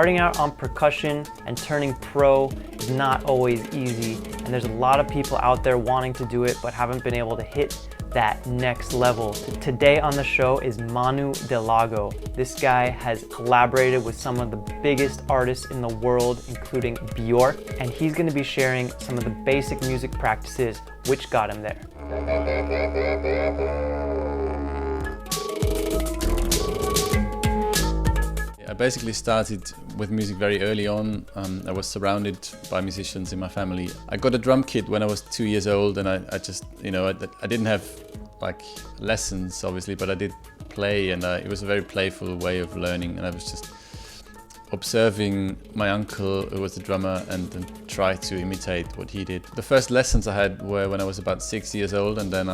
Starting out on percussion and turning pro is not always easy, and there's a lot of people out there wanting to do it but haven't been able to hit that next level. Today on the show is Manu Delago. This guy has collaborated with some of the biggest artists in the world, including Bjork, and he's going to be sharing some of the basic music practices which got him there. I basically started with music very early on. I was surrounded by musicians in my family. I got a drum kit when I was 2 years old, and I just, I didn't have like lessons obviously, but I did play, and it was a very playful way of learning, and I was just observing my uncle, who was the drummer, and try to imitate what he did. The first lessons I had were when I was about 6 years old, and then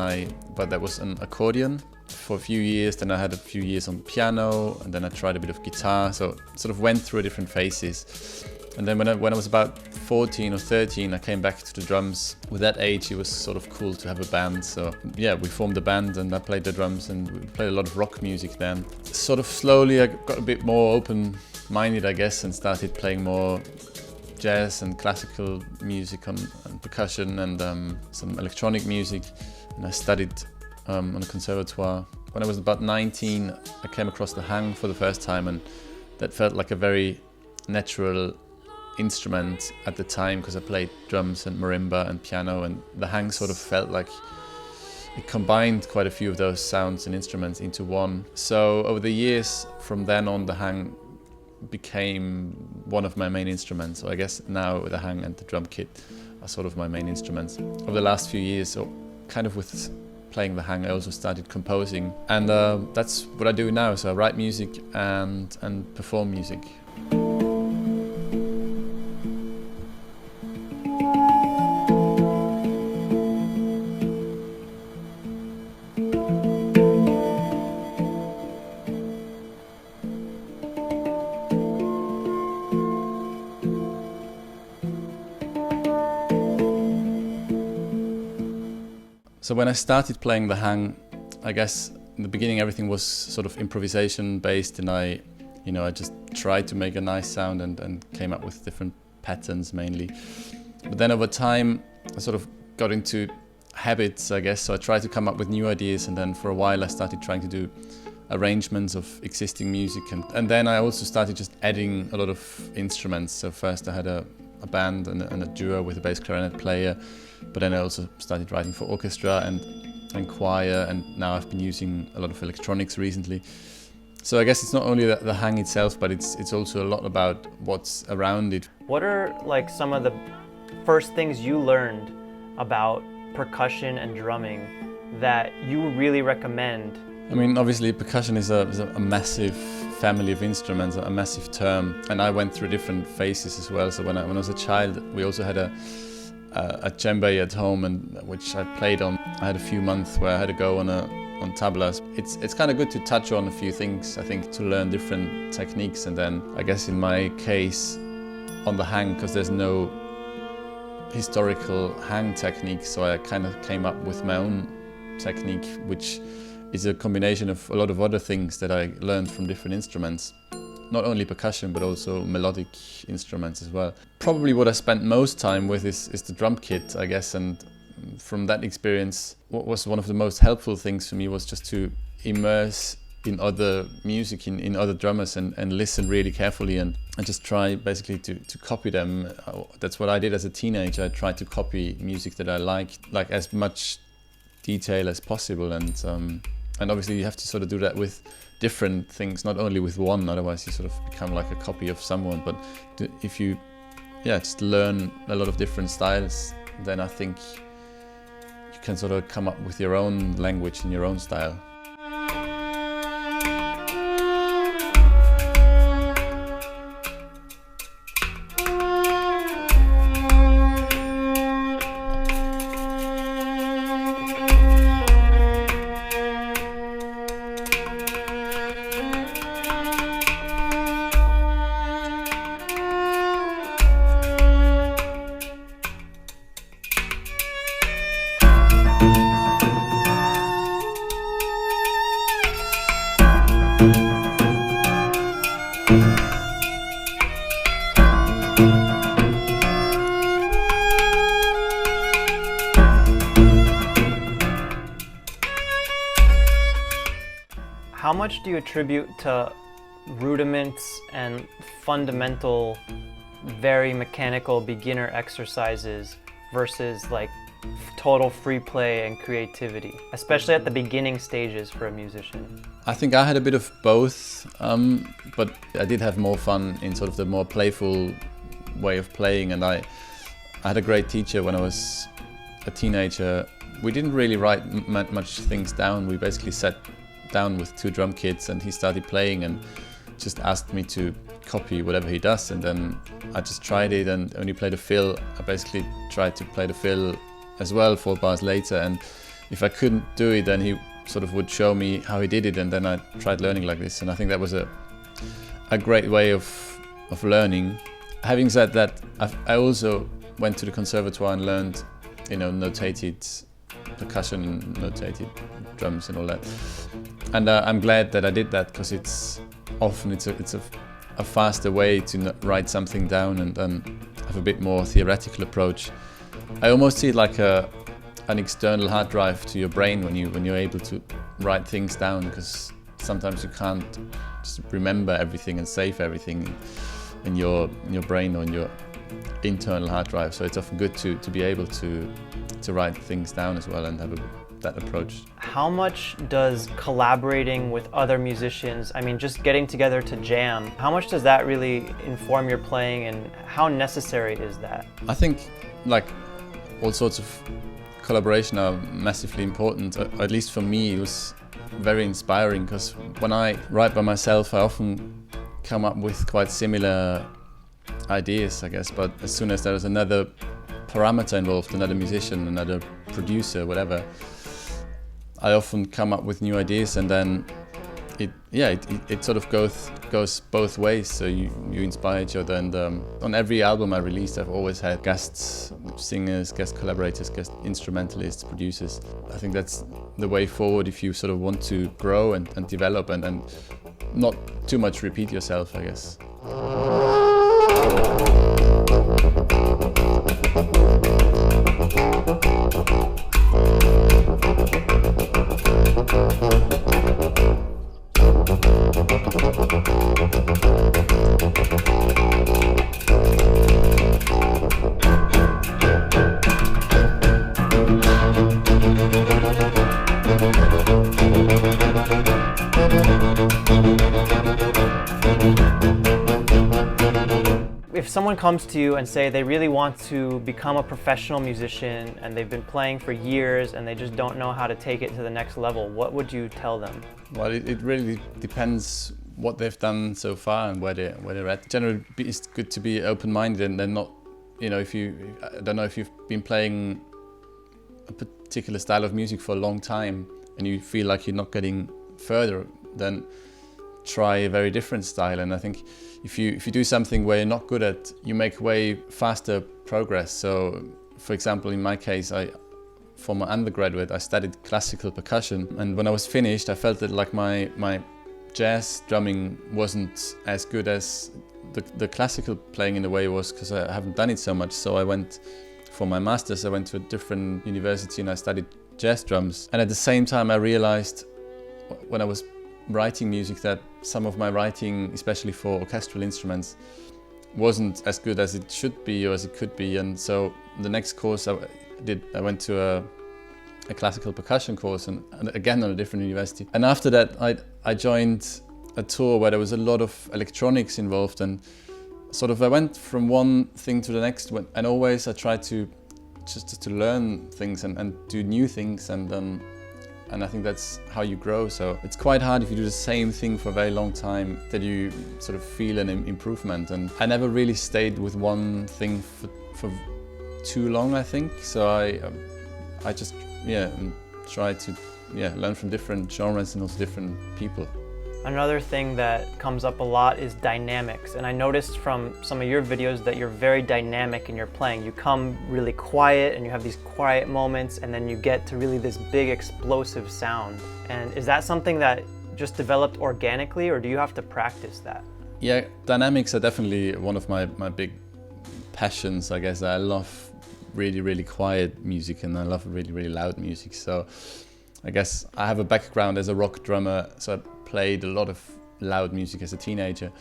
but that was an accordion for a few years. Then I had a few years on piano, and then I tried a bit of guitar, so sort of went through different phases. And then when I was about 14 or 13, I came back to the drums. With that age, it was sort of cool to have a band, so yeah, we formed a band and I played the drums, and we played a lot of rock music then. Sort of slowly I got a bit more open-minded, I guess, and started playing more jazz and classical music and percussion and some electronic music, and I studied on a conservatoire. When I was about 19, I came across the hang for the first time, and that felt like a very natural instrument at the time, because I played drums and marimba and piano, and the hang sort of felt like it combined quite a few of those sounds and instruments into one. So over the years, from then on, the hang became one of my main instruments. So I guess now the hang and the drum kit are sort of my main instruments. Over the last few years, so kind of with playing the hang, I also started composing, and that's what I do now. So I write music and perform music. So when I started playing the hang, I guess in the beginning everything was sort of improvisation based, and I just tried to make a nice sound and came up with different patterns mainly. But then over time I sort of got into habits, I guess, so I tried to come up with new ideas, and then for a while I started trying to do arrangements of existing music, and then I also started just adding a lot of instruments. So first I had a band and a duo with a bass clarinet player, but then I also started writing for orchestra and choir, and now I've been using a lot of electronics recently. So I guess it's not only the hang itself, but it's also a lot about what's around it. What are like some of the first things you learned about percussion and drumming that you really recommend? I mean, obviously percussion is a massive family of instruments, a massive term, and I went through different phases as well. So when I was a child, we also had a djembe at home, and which I played on. I had a few months where I had to go on tablas. It's kind of good to touch on a few things, I think, to learn different techniques, and then I guess in my case on the hang, because there's no historical hang technique, so I kind of came up with my own technique, which is a combination of a lot of other things that I learned from different instruments. Not only percussion, but also melodic instruments as well. Probably what I spent most time with is the drum kit, I guess, and from that experience, what was one of the most helpful things for me was just to immerse in other music, in other drummers, and listen really carefully, and just try basically to copy them. That's what I did as a teenager. I tried to copy music that I liked, like as much detail as possible, and obviously you have to sort of do that with different things, not only with one, otherwise you sort of become like a copy of someone. But if you just learn a lot of different styles, then I think you can sort of come up with your own language and your own style. How much do you attribute to rudiments and fundamental, very mechanical beginner exercises versus like total free play and creativity, especially at the beginning stages for a musician? I think I had a bit of both, but I did have more fun in sort of the more playful way of playing, and I had a great teacher when I was a teenager. We didn't really write much things down. We basically sat down with 2 drum kits and he started playing and just asked me to copy whatever he does, and then I just tried it, and when he played a fill, I basically tried to play the fill as well 4 bars later, and if I couldn't do it, then he sort of would show me how he did it, and then I tried learning like this, and I think that was a great way of learning. Having said that, I also went to the conservatoire and learned, you know, notated percussion and notated drums and all that, and I'm glad that I did that, because it's a faster way to write something down and have a bit more theoretical approach. I almost see it like an external hard drive to your brain when you're able to write things down, because sometimes you can't just remember everything and save everything in your brain or in your internal hard drive. So it's often good to be able to write things down as well and have that approach. How much does collaborating with other musicians, I mean just getting together to jam, how much does that really inform your playing, and how necessary is that? I think like all sorts of collaboration are massively important. At least for me it was very inspiring, because when I write by myself I often come up with quite similar ideas, I guess, but as soon as there is another parameter involved, another musician, another producer, whatever, I often come up with new ideas, and then it sort of goes both ways. So you inspire each other, and on every album I released I've always had guest singers, guest collaborators, guest instrumentalists, producers. I think that's the way forward if you sort of want to grow and develop and not too much repeat yourself, I guess. If someone comes to you and say they really want to become a professional musician and they've been playing for years and they just don't know how to take it to the next level, what would you tell them? Well, it really depends what they've done so far and where they're at. Generally, it's good to be open-minded, and then not, you know, I don't know if you've been playing a particular style of music for a long time and you feel like you're not getting further, then try a very different style. And I think if you do something where you're not good at, you make way faster progress. So, for example, in my case, for my undergraduate, I studied classical percussion, and when I was finished, I felt that like my jazz drumming wasn't as good as the classical playing in a way was, because I haven't done it so much. So I went for my master's, I went to a different university and I studied jazz drums. And at the same time, I realized when I was writing music that some of my writing, especially for orchestral instruments, wasn't as good as it should be or as it could be. And so the next course I went to a classical percussion course, and again on a different university. And after that I joined a tour where there was a lot of electronics involved, and sort of I went from one thing to the next, and always I tried to just to learn things and do new things, and I think that's how you grow. So it's quite hard if you do the same thing for a very long time that you sort of feel an improvement. And I never really stayed with one thing for too long, I think. So I just try to learn from different genres and also different people. Another thing that comes up a lot is dynamics, and I noticed from some of your videos that you're very dynamic in your playing. You come really quiet and you have these quiet moments, and then you get to really this big explosive sound. And is that something that just developed organically, or do you have to practice that? Yeah, dynamics are definitely one of my big passions, I guess. I love really, really quiet music, and I love really, really loud music. So I guess I have a background as a rock drummer, so I played a lot of loud music as a teenager.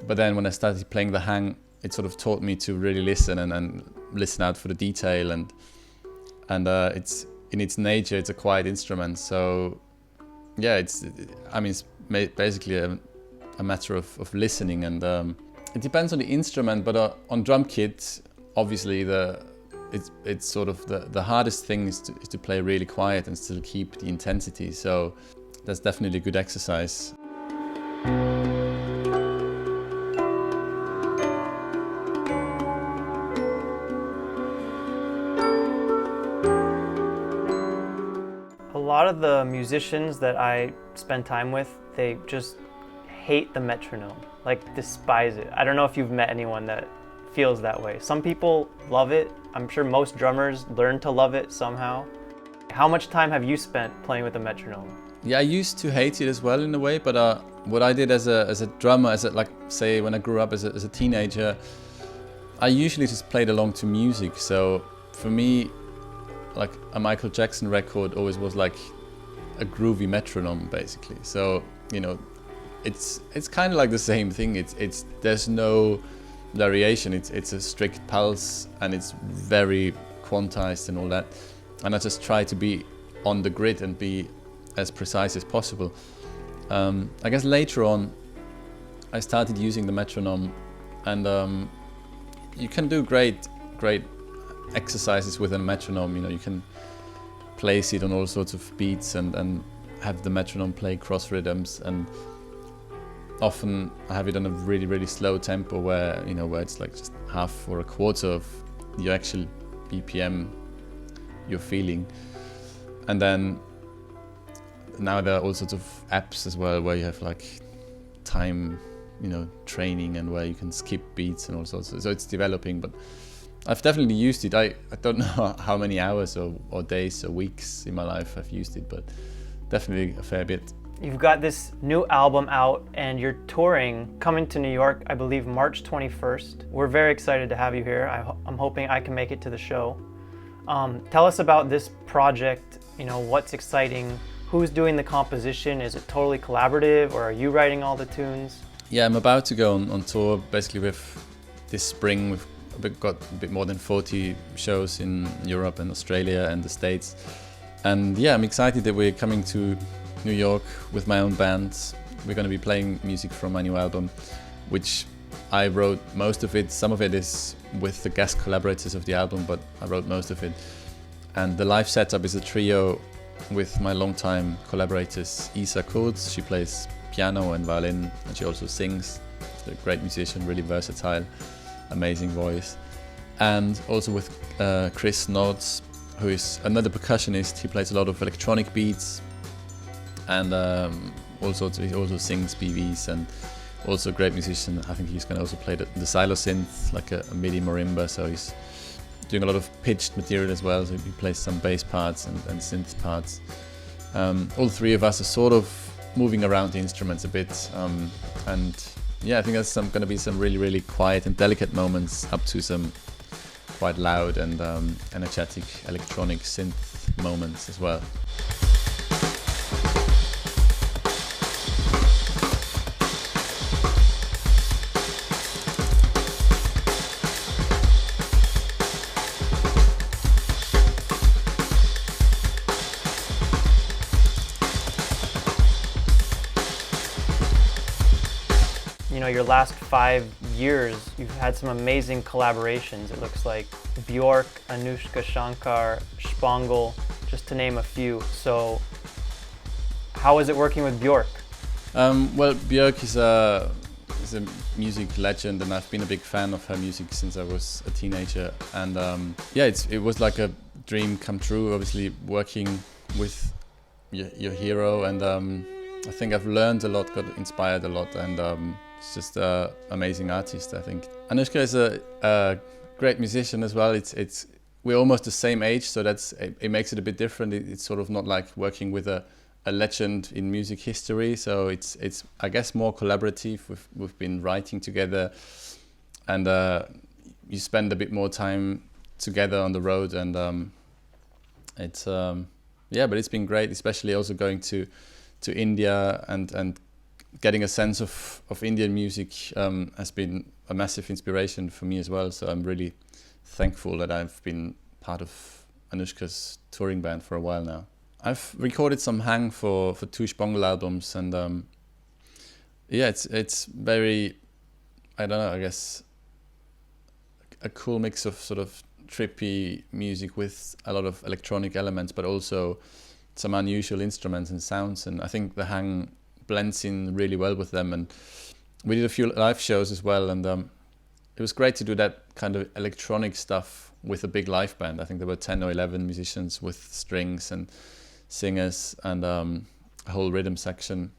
But then when I started playing the hang, it sort of taught me to really listen and listen out for the detail, and it's in its nature, it's a quiet instrument. So yeah, it's basically a matter of listening, and it depends on the instrument. But on drum kit, obviously it's sort of the hardest thing is to play really quiet and still keep the intensity. So that's definitely a good exercise. A lot of the musicians that I spend time with, they just hate the metronome, like despise it. I don't know if you've met anyone that feels that way. Some people love it. I'm sure most drummers learn to love it somehow. How much time have you spent playing with the metronome? Yeah, I used to hate it as well in a way, but what I did as a drummer, like say when I grew up as a teenager, I usually just played along to music. So for me, like a Michael Jackson record always was like a groovy metronome, basically. So it's kind of like the same thing. It's there's no variation. It's a strict pulse, and it's very quantized and all that. And I just try to be on the grid and be as precise as possible. I guess later on, I started using the metronome, and you can do great exercises with a metronome. You can place it on all sorts of beats and have the metronome play cross rhythms, and often I have it on a really slow tempo where it's like just half or a quarter of the actual BPM you're feeling. And then now there are all sorts of apps as well where you have like time training, and where you can skip beats and all sorts. So it's developing, but I've definitely used it. I don't know how many hours or days or weeks in my life I've used it, but definitely a fair bit. You've got this new album out and you're touring, coming to New York, I believe March 21st. We're very excited to have you here. I'm hoping I can make it to the show. Tell us about this project, what's exciting, who's doing the composition, is it totally collaborative, or are you writing all the tunes? Yeah, I'm about to go on tour basically with this spring. We've got a bit more than 40 shows in Europe and Australia and the States. And yeah, I'm excited that we're coming to New York with my own band. We're going to be playing music from my new album, which I wrote most of it. Some of it is with the guest collaborators of the album, but I wrote most of it. And the live setup is a trio with my longtime collaborators, Isa Kurz. She plays piano and violin, and she also sings. She's a great musician, really versatile, amazing voice. And also with Chris Nods, who is another percussionist. He plays a lot of electronic beats, and he also sings BVs, and also a great musician. I think he's going to also play the xylosynth, like a MIDI marimba, so he's doing a lot of pitched material as well, so he plays some bass parts and synth parts. All three of us are sort of moving around the instruments a bit, and yeah, I think there's going to be some really quiet and delicate moments up to some quite loud and energetic electronic synth moments as well. Your last 5 years, you've had some amazing collaborations. It looks like Bjork, Anoushka Shankar, Shpongle, just to name a few. So how is it working with Bjork? Well, Bjork is a music legend, and I've been a big fan of her music since I was a teenager. And yeah, it was like a dream come true, obviously working with your hero. And I think I've learned a lot, got inspired a lot, and it's just an amazing artist, I think. Anoushka is a great musician as well. We're almost the same age, so it makes it a bit different. It's sort of not like working with a legend in music history, so it's I guess more collaborative. We've been writing together, and you spend a bit more time together on the road, and it's yeah, but it's been great, especially also going to India and getting a sense of Indian music has been a massive inspiration for me as well. So I'm really thankful that I've been part of Anoushka's touring band for a while now. I've recorded some hang for 2 Shpongle albums, and yeah, it's very, I don't know, I guess a cool mix of sort of trippy music with a lot of electronic elements, but also some unusual instruments and sounds. And I think the hang blends in really well with them. And we did a few live shows as well, and it was great to do that kind of electronic stuff with a big live band. I think there were 10 or 11 musicians with strings and singers and a whole rhythm section.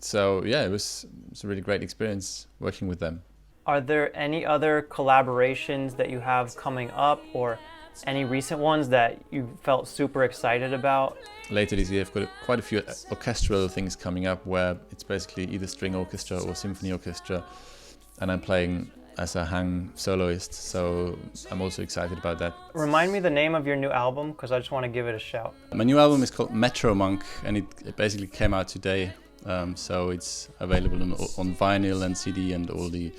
So yeah, it was a really great experience working with them. Are there any other collaborations that you have coming up, or any recent ones that you felt super excited about? Later this year, I've got quite a few orchestral things coming up where it's basically either string orchestra or symphony orchestra, and I'm playing as a hang soloist, so I'm also excited about that. Remind me the name of your new album, because I just want to give it a shout. My new album is called Metronome, and it basically came out today, so it's available on vinyl and CD and all the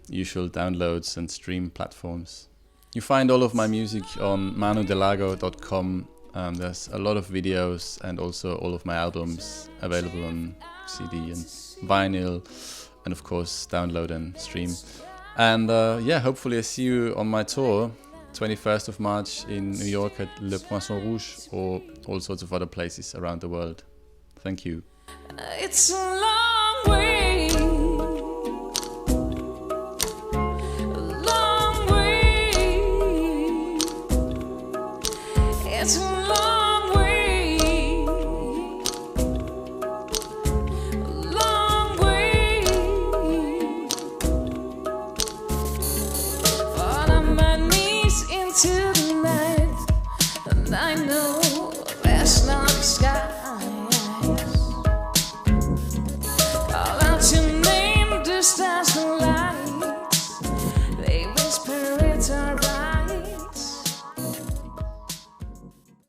usual downloads and stream platforms. You find all of my music on manudelago.com. There's a lot of videos and also all of my albums available on CD and vinyl, and of course download and stream. And yeah, hopefully I see you on my tour 21st of March in New York at Le Poisson Rouge, or all sorts of other places around the world. Thank you. It's a long way